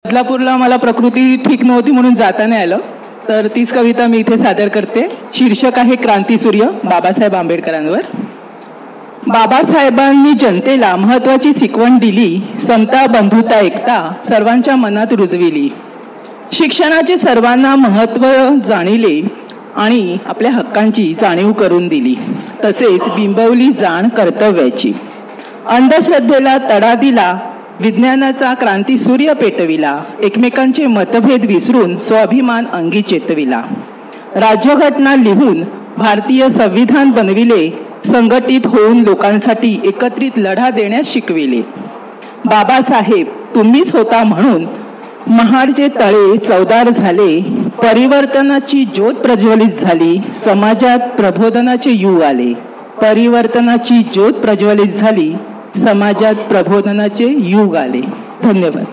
बदलापूरला मला प्रकृती ठीक नव्हती म्हणून जाता नाही आलं, तर तीच कविता मी इथे सादर करते. शीर्षक आहे क्रांतीसूर्य बाबासाहेब आंबेडकरांवर. बाबासाहेबांनी जनतेला महत्त्वाची शिकवण दिली, समता बंधुता एकता सर्वांच्या मनात रुजविली. शिक्षणाचे सर्वांना महत्त्व जाणिले आणि आपल्या हक्कांची जाणीव करून दिली. तसेच बिंबवली जाण कर्तव्याची. अंधश्रद्धेला तडा दिला, विज्ञानाचा क्रांती सूर्य पेटविला. एकमेकांचे मतभेद विसरून स्वाभिमान अंगी चेतविला. राज्यघटना लिहून भारतीय संविधान बनविले. संघटित होऊन लोकांसाठी एकत्रित लढा देण्यास शिकविले. बाबासाहेब तुम्हीच होता म्हणून महाडचे तळे चवदार झाले. परिवर्तनाची ज्योत प्रज्वलित झाली. समाजात प्रबोधनाचे युग आले. परिवर्तनाची ज्योत प्रज्वलित झाली. समाजात प्रबोधनाचे युग आले. धन्यवाद.